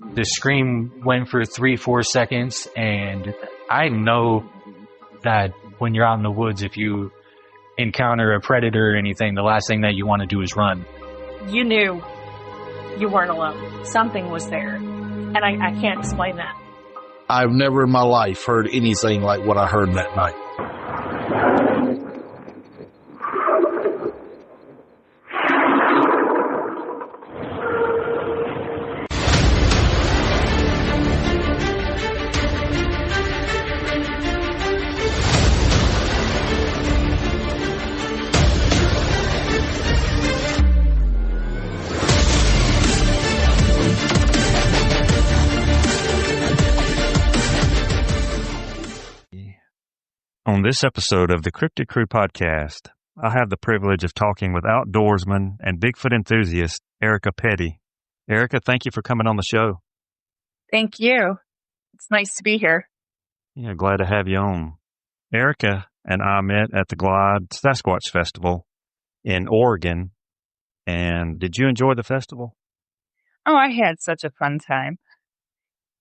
The scream went for 3-4 seconds, and I know that when you're out in the woods, if you encounter a predator or anything, the last thing that you want to do is run. You knew you weren't alone. Something was there, and I can't explain that. I've never in my life heard anything like what I heard that night. On this episode of the Cryptic Crew Podcast, I have the privilege of talking with outdoorsman and Bigfoot enthusiast Erica Petty. Erica, thank you for coming on the show. Thank you. It's nice to be here. Yeah, glad to have you on. Erica and I met at the Glide Sasquatch Festival in Oregon. And did you enjoy the festival? Oh, I had such a fun time.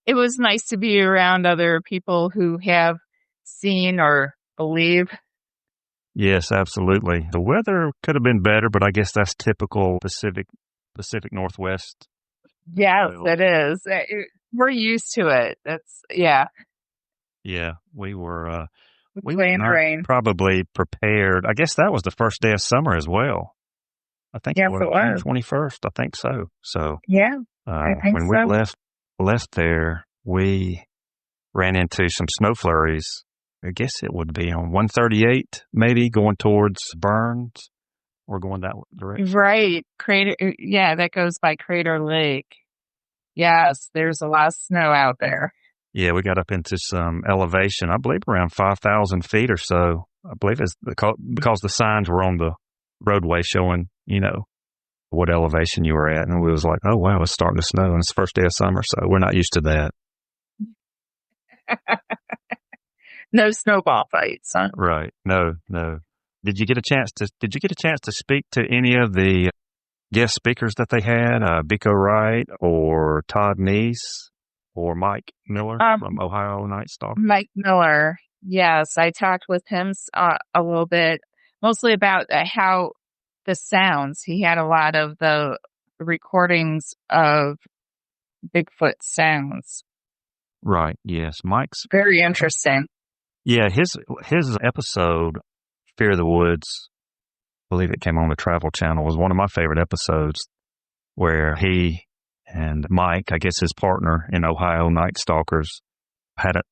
It was nice to be around other people who have seen or believe. Yes, absolutely. The weather could have been better, but I guess that's typical Pacific Northwest. Yes, it is. We're used to it. Yeah, we were we not rain. Probably prepared. I guess that was the first day of summer as well. I think yes, it was. 21st. I think so. So yeah, I think when we left there, we ran into some snow flurries. I guess it would be on 138, maybe going towards Burns or going that direction. Right. That goes by Crater Lake. Yes, there's a lot of snow out there. Yeah, we got up into some elevation, I believe around 5,000 feet or so. I believe it's because the signs were on the roadway showing, what elevation you were at. And we was like, oh, wow, it's starting to snow. And it's the first day of summer, so we're not used to that. No snowball fights, huh? Right. No. Did you get a chance to speak to any of the guest speakers that they had? Biko Wright or Todd Neese or Mike Miller from Ohio Night Stalker? Mike Miller. Yes, I talked with him a little bit, mostly about how the sounds. He had a lot of the recordings of Bigfoot sounds. Right. Yes. Mike's very interesting. Yeah, his episode, Fear of the Woods, I believe it came on the Travel Channel, was one of my favorite episodes where he and Mike, I guess his partner in Ohio Night Stalkers,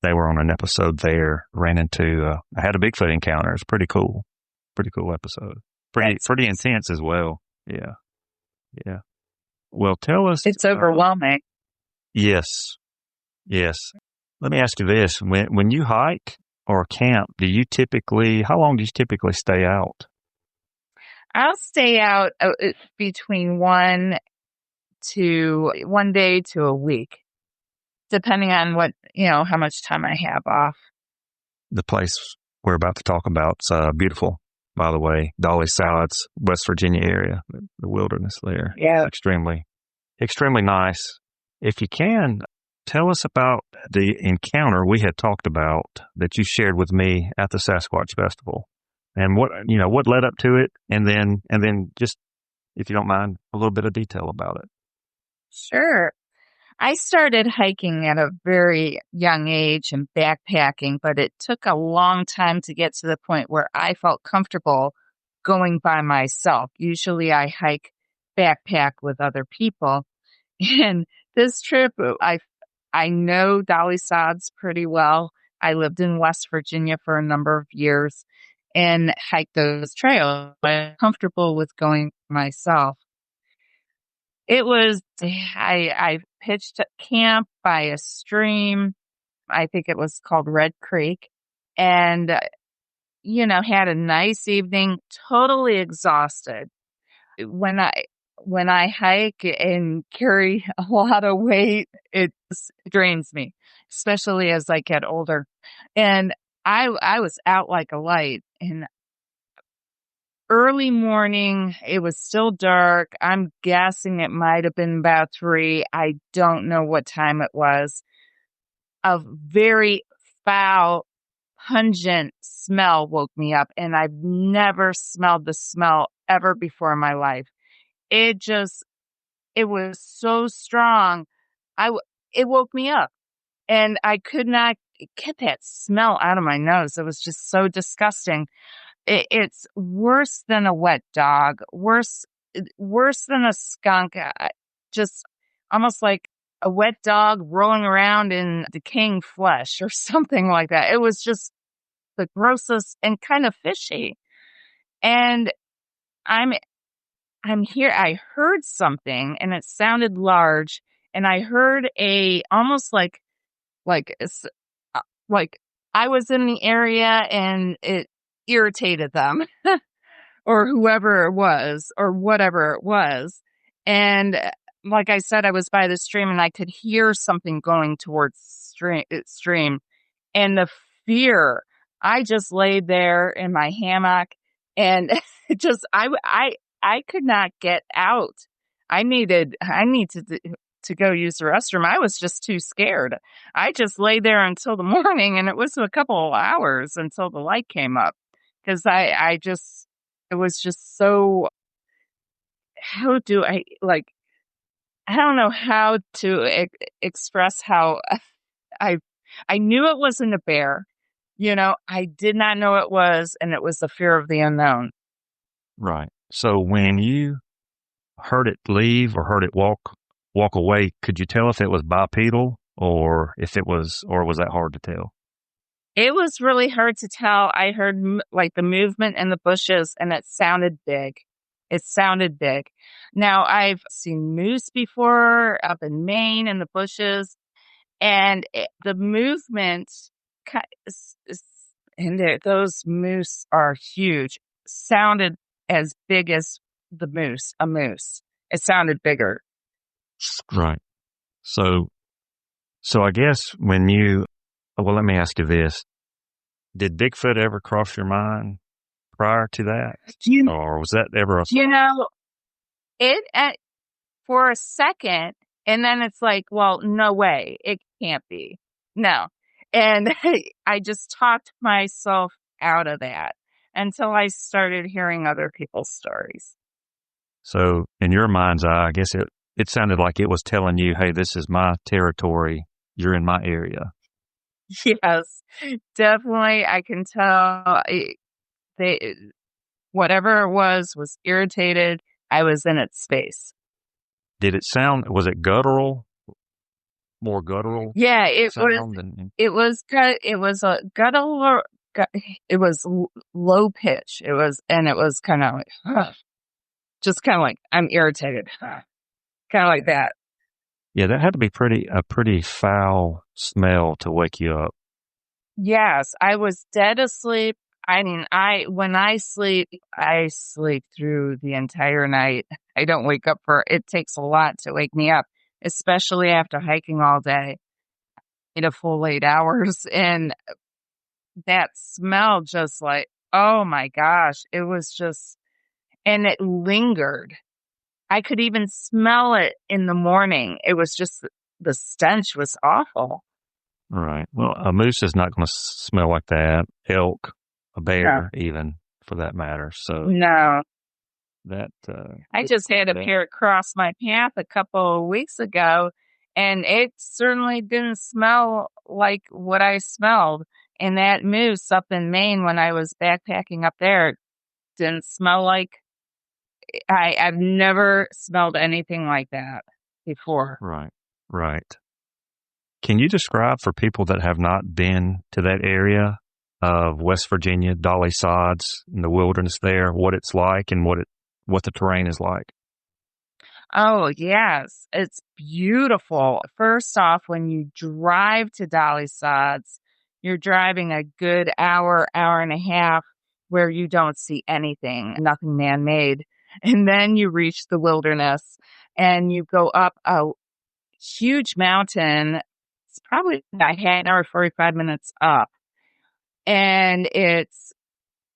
they were on an episode there, ran into, had a Bigfoot encounter. It's pretty cool. Pretty cool episode. Pretty intense as well. Yeah. Yeah. Well, tell us. It's overwhelming. Yes. Let me ask you this. When you hike or camp, how long do you typically stay out? I'll stay out between 1 day to a week, depending on how much time I have off. The place we're about to talk about is beautiful, by the way. Dolly Sods, West Virginia area, the wilderness there. Yeah. It's extremely nice. If you can, tell us about the encounter we had talked about that you shared with me at the Sasquatch Festival, and what led up to it, and then just, if you don't mind, a little bit of detail about it. Sure. I started hiking at a very young age and backpacking, but it took a long time to get to the point where I felt comfortable going by myself. Usually I hike backpack with other people. And this trip, I know Dolly Sods pretty well. I lived in West Virginia for a number of years and hiked those trails. I'm comfortable with going myself. It was, I pitched a camp by a stream. I think it was called Red Creek. And, had a nice evening, totally exhausted. When I hike and carry a lot of weight, it drains me, especially as I get older. And I was out like a light, and early morning. It was still dark. I'm guessing it might have been about 3. I don't know what time it was. A very foul, pungent smell woke me up, and I've never smelled the smell ever before in my life. It was so strong. It woke me up, and I could not get that smell out of my nose. It was just so disgusting. It's worse than a wet dog, worse than a skunk. Just almost like a wet dog rolling around in decaying flesh or something like that. It was just the grossest and kind of fishy. And I'm I'm here. I heard something, and it sounded large, and I heard a almost like it's, like I was in the area and it irritated them or whoever it was or whatever it was. And like I said, I was by the stream and I could hear something going towards stream, and the fear. I just laid there in my hammock and I could not get out. I needed to go use the restroom. I was just too scared. I just lay there until the morning, and it was a couple of hours until the light came up because it was just so, how do I, like, I don't know how to express how I, I knew it wasn't a bear. I did not know it was, and it was the fear of the unknown. Right. So when you heard it leave or heard it walk away, could you tell if it was bipedal or was that hard to tell? It was really hard to tell. I heard like the movement in the bushes, and it sounded big. It sounded big. Now, I've seen moose before up in Maine in the bushes, and the movement, and those moose are huge, sounded as big as a moose. It sounded bigger. Right. So I guess let me ask you this. Did Bigfoot ever cross your mind prior to that? Or was that ever it for a second, and then it's like, well, no way. It can't be. No. And I just talked myself out of that until I started hearing other people's stories. So in your mind's eye, I guess it sounded like it was telling you, hey, this is my territory. You're in my area. Yes, definitely. I can tell whatever it was irritated. I was in its space. Was it guttural? More guttural? Yeah, it was a guttural, it was low pitch. It was kind of like, just kind of like, I'm irritated. Kind of like that. Yeah, that had to be a pretty foul smell to wake you up. Yes, I was dead asleep. I mean, when I sleep through the entire night. I don't wake up it takes a lot to wake me up, especially after hiking all day, a full 8 hours. And that smell just like, oh my gosh, it was just, and it lingered. I could even smell it in the morning. It was just, the stench was awful. Right. Well, a moose is not going to smell like that. Elk, a bear, even for that matter. So no, that I just had a pair cross my path a couple of weeks ago, and it certainly didn't smell like what I smelled. And that moose up in Maine, when I was backpacking up there, didn't smell like. I've never smelled anything like that before. Right. Right. Can you describe for people that have not been to that area of West Virginia, Dolly Sods, in the wilderness there, what it's like and what the terrain is like? Oh, yes. It's beautiful. First off, when you drive to Dolly Sods, you're driving a good hour and a half where you don't see anything, nothing man-made. And then you reach the wilderness and you go up a huge mountain. It's probably a half hour, 45 minutes up. And it's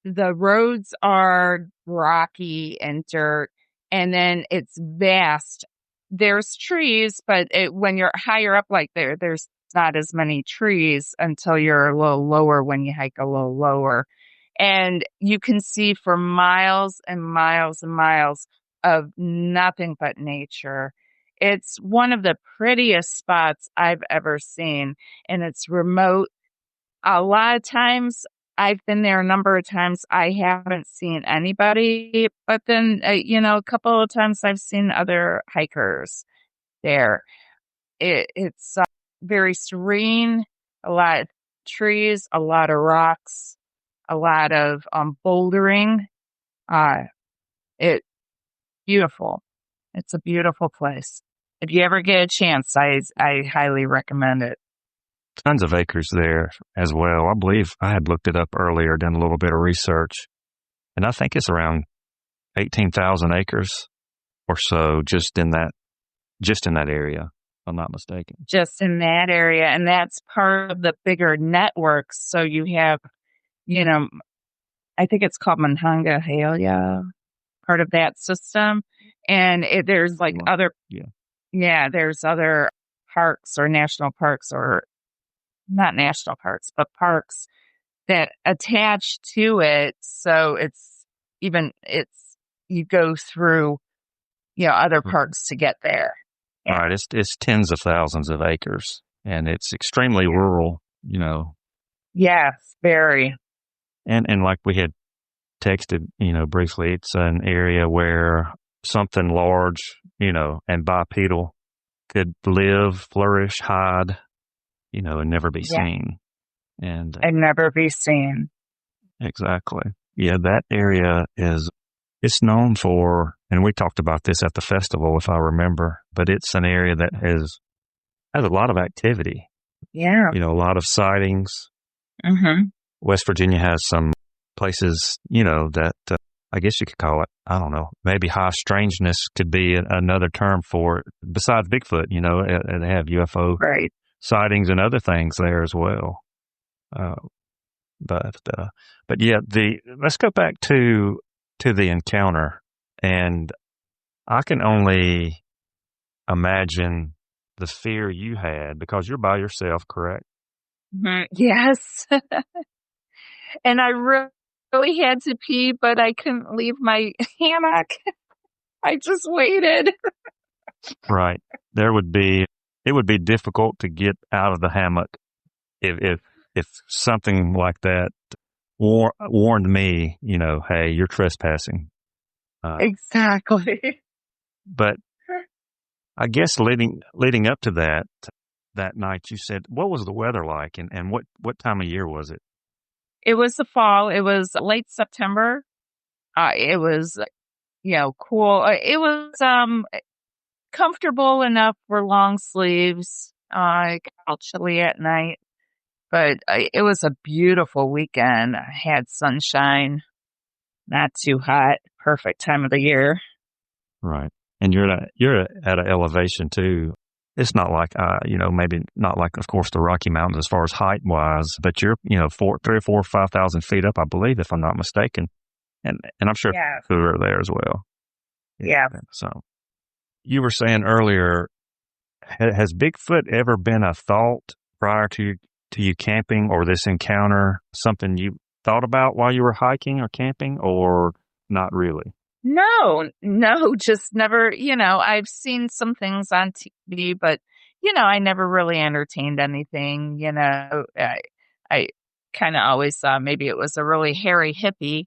The roads are rocky and dirt, and then it's vast. There's trees, but when you're higher up like there's not as many trees until you're a little lower when you hike a little lower. And you can see for miles and miles and miles of nothing but nature. It's one of the prettiest spots I've ever seen, and it's remote. A lot of times, I've been there a number of times. I haven't seen anybody, but then, a couple of times I've seen other hikers there. It's very serene, a lot of trees, a lot of rocks, a lot of bouldering. It beautiful. It's a beautiful place. If you ever get a chance, I highly recommend it. Tons of acres there as well. I believe I had looked it up earlier, done a little bit of research, and I think it's around 18,000 acres or so just in that area, if I'm not mistaken. Just in that area, and that's part of the bigger network. So you have, I think it's called Monongahela, part of that system, and there's like other, there's other parks or national parks or not national parks, but parks that attach to it. So you go through, other parks to get there. All right. It's tens of thousands of acres, and it's extremely rural, Yes, very. And like we had texted, briefly, it's an area where something large, and bipedal could live, flourish, hide, and never be seen. And never be seen. Exactly. Yeah, that area it's known for, and we talked about this at the festival, if I remember, but it's an area that has a lot of activity. Yeah. A lot of sightings. Mm-hmm. West Virginia has some places, that I guess you could call it, I don't know, maybe high strangeness could be another term for it. Besides Bigfoot, they have UFO sightings and other things there as well. But yeah, let's go back to the encounter, and I can only imagine the fear you had because you're by yourself, correct? Mm-hmm. Yes. And I really had to pee, but I couldn't leave my hammock. I just waited. Right. It would be difficult to get out of the hammock if something like that warned me, hey, you're trespassing. Exactly. But I guess leading up to that night, you said, what was the weather like, and what time of year was it? It was the fall. It was late September. It was, cool. It was comfortable enough for long sleeves. It got chilly at night, but it was a beautiful weekend. I had sunshine, not too hot, perfect time of the year. Right, and you're at an elevation too. It's not like, maybe not like, of course, the Rocky Mountains as far as height wise, but you're, 3 or 4 or 5,000 feet up, I believe, if I'm not mistaken, and I'm sure who are there as well. Yeah. So you were saying earlier, has Bigfoot ever been a thought prior to you camping or this encounter, something you thought about while you were hiking or camping, or not really? No, just never, I've seen some things on TV, but, I never really entertained anything, I kind of always thought maybe it was a really hairy hippie.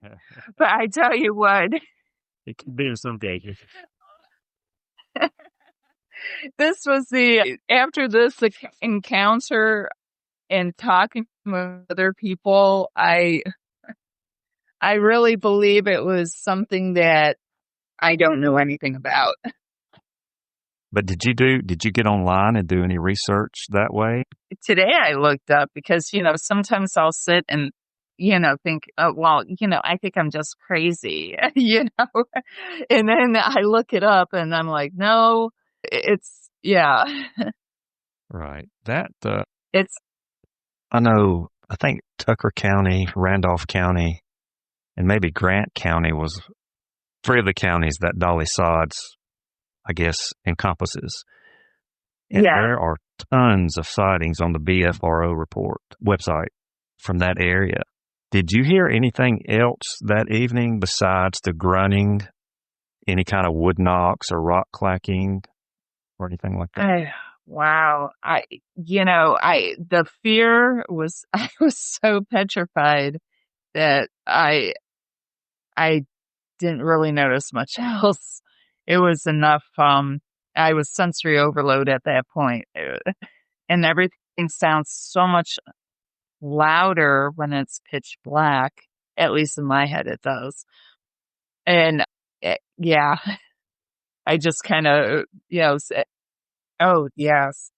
But I tell you what. It could be in some cases. After this encounter and talking with other people, I really believe it was something that I don't know anything about. But did you get online and do any research that way? Today I looked up because, sometimes I'll sit and, think, oh, well, I think I'm just crazy, and then I look it up and I'm like, no, Right. it's, I know I think Tucker County, Randolph County, and maybe Grant County was 3 of the counties that Dolly Sods, I guess, encompasses. And there are tons of sightings on the BFRO report website from that area. Did you hear anything else that evening besides the grunting, any kind of wood knocks or rock clacking or anything like that? Wow. The fear was, I was so petrified that I didn't really notice much else. It was enough. I was sensory overload at that point, and everything sounds so much louder when it's pitch black. At least in my head, it does. And I just kind of, said, oh yes,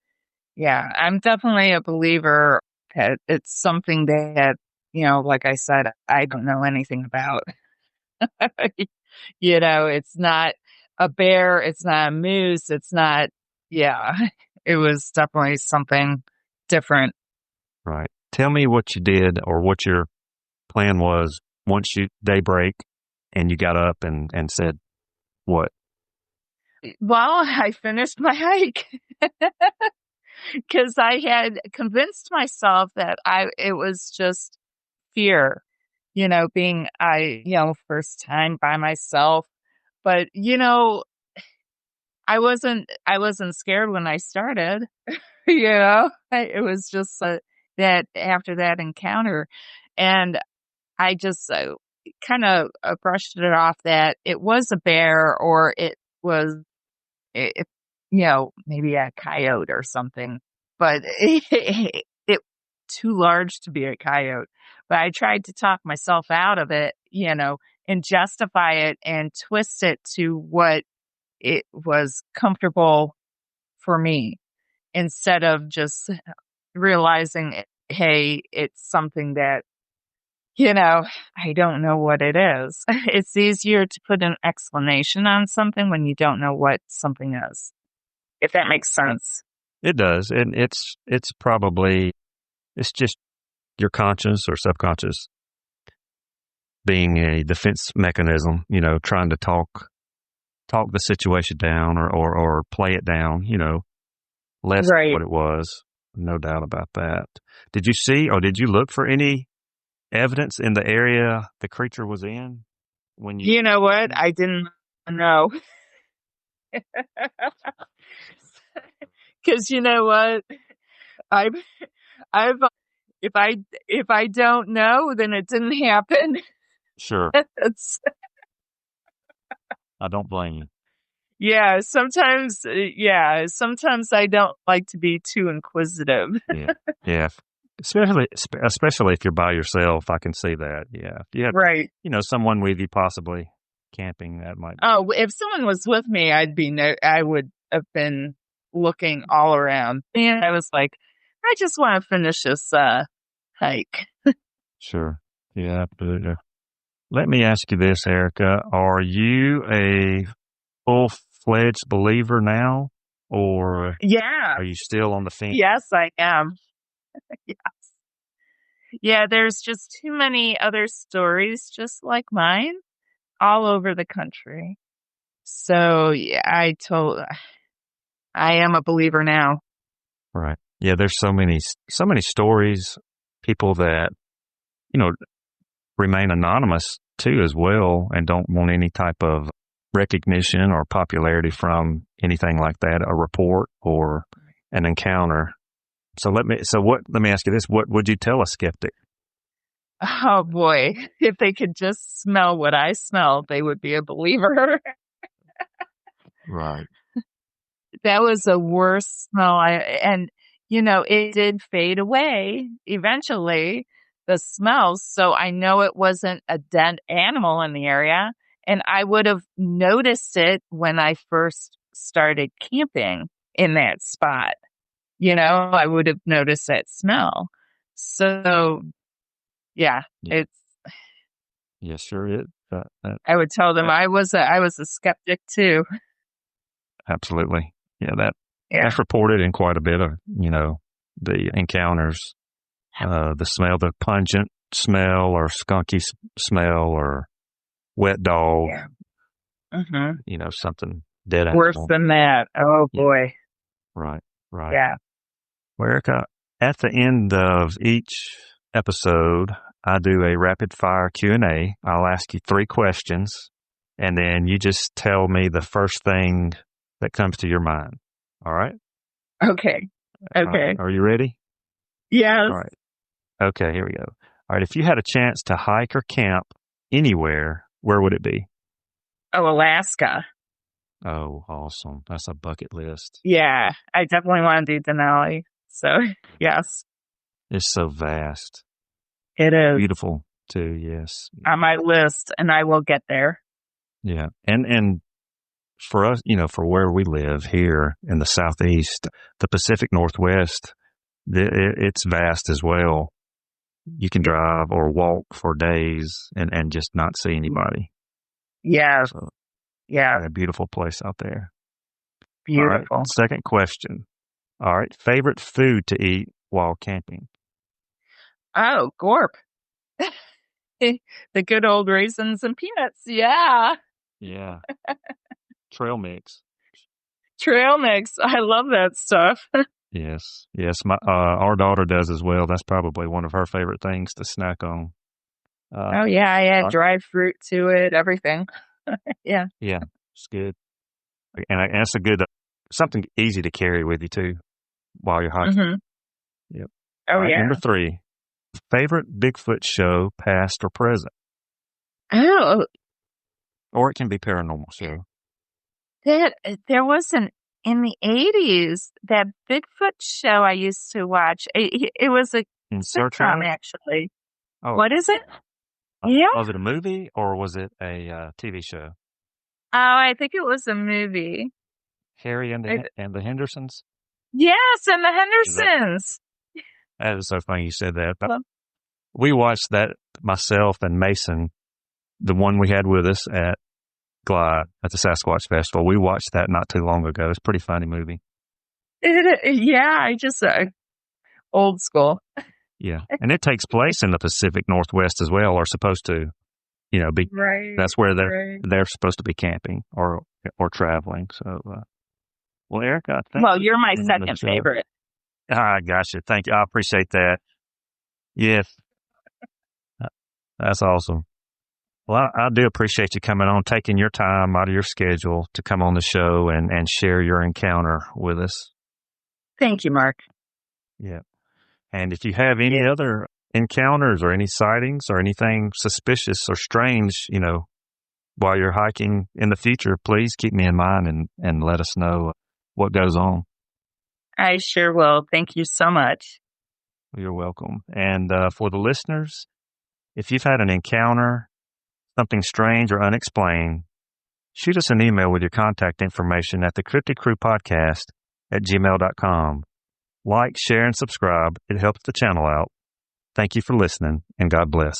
yeah. I'm definitely a believer that it's something that, like I said, I don't know anything about. It's not a bear, it's not a moose, it's not, it was definitely something different. Right. Tell me what you did or what your plan was once daybreak and you got up and said what? Well, I finished my hike because I had convinced myself that it was just fear, being first time by myself. But, I wasn't scared when I started, it was just that after that encounter. And I just kind of brushed it off that it was a bear or it was, maybe a coyote or something, but it too large to be a coyote. But I tried to talk myself out of it, and justify it and twist it to what it was comfortable for me instead of just realizing, hey, it's something that, I don't know what it is. It's easier to put an explanation on something when you don't know what something is, if that makes sense. It does. And it's just your conscious or subconscious being a defense mechanism, trying to talk the situation down or play it down, less than what it was. No doubt about that. Did you see or did you look for any evidence in the area the creature was in when you? You know what? I didn't know. Because you know what? I've if I don't know, then it didn't happen. Sure. I don't blame you. Yeah, sometimes I don't like to be too inquisitive. Yeah. Especially if you're by yourself, I can see that. Yeah. If you had, someone with you possibly camping, that might. Oh, if someone was with me, I would have been looking all around. And I was like, I just want to finish this hike. Sure. Yeah, absolutely. Let me ask you this, Erica. Are you a full-fledged believer now? Or are you still on the fence? Yes, I am. Yes. Yeah, there's just too many other stories just like mine all over the country. So, yeah, I am a believer now. Right. Yeah, there's so many stories, people that, remain anonymous too as well and don't want any type of recognition or popularity from anything like that, a report or an encounter. So let me ask you this. What would you tell a skeptic? Oh boy, if they could just smell what I smell, they would be a believer. Right. That was a worse smell. It did fade away eventually, the smells. So I know it wasn't a dead animal in the area. And I would have noticed it when I first started camping in that spot. I would have noticed that smell. So, it's. Yeah, sure. I would tell them I was a skeptic too. Absolutely. Yeah, that's reported in quite a bit of, the encounters the smell, the pungent smell or skunky smell or wet dog, Yeah. Mm-hmm. Something dead Worse animal. than that. Oh, Yeah. boy. Right. Yeah. Well, Erica, at the end of each episode, I do a rapid fire Q&A. I'll ask you 3 questions, and then you just tell me the first thing that comes to your mind. All right? Okay. All right. Are you ready? Yes. All right. Okay, here we go. All right. If you had a chance to hike or camp anywhere, where would it be? Oh, Alaska. Oh, awesome. That's a bucket list. Yeah. I definitely want to do Denali. So, yes. It's so vast. It is. Beautiful, too, yes. On my list, and I will get there. Yeah. And for us, for where we live here in the Southeast, the Pacific Northwest, it's vast as well. You can drive or walk for days and just not see anybody. Yeah. So, yeah. A beautiful place out there. Beautiful. All right, second question. All right. Favorite food to eat while camping? Oh, gorp. The good old raisins and peanuts. Yeah. Yeah. Trail mix. Trail mix. I love that stuff. Yes. Our daughter does as well. That's probably one of her favorite things to snack on. Oh, yeah. I add dried fruit to it, everything. Yeah. Yeah. It's good. And it's a good, something easy to carry with you too while you're hiking. Mm-hmm. Yep. Oh, All right, yeah. Number 3, favorite Bigfoot show, past or present? Oh, Or it can be paranormal show. there was in the 80s, that Bigfoot show I used to watch. It was a In Search sitcom, of? actually. Oh, What is it? Yeah. Was it a movie or was it a TV show? Oh, I think it was a movie. Harry and the Hendersons? Yes, and the Hendersons. That is so funny you said that. But we watched that, myself and Mason, the one we had with us at Glide at the Sasquatch Festival. We watched that not too long ago. It's a pretty funny movie. Yeah, I just old school. Yeah, and it takes place in the Pacific Northwest as well, or supposed to, be. Right. That's where they're supposed to be camping or traveling. So, well, Erica, you're my second favorite. I gotcha. Thank you. I appreciate that. Yes, that's awesome. Well, I do appreciate you coming on, taking your time out of your schedule to come on the show and share your encounter with us. Thank you, Mark. Yeah. And if you have any other encounters or any sightings or anything suspicious or strange, while you're hiking in the future, please keep me in mind and let us know what goes on. I sure will. Thank you so much. You're welcome. And for the listeners, if you've had an encounter, something strange or unexplained, shoot us an email with your contact information at the Cryptic Crew Podcast at gmail.com. Like, share, and subscribe. It helps the channel out. Thank you for listening, and God bless.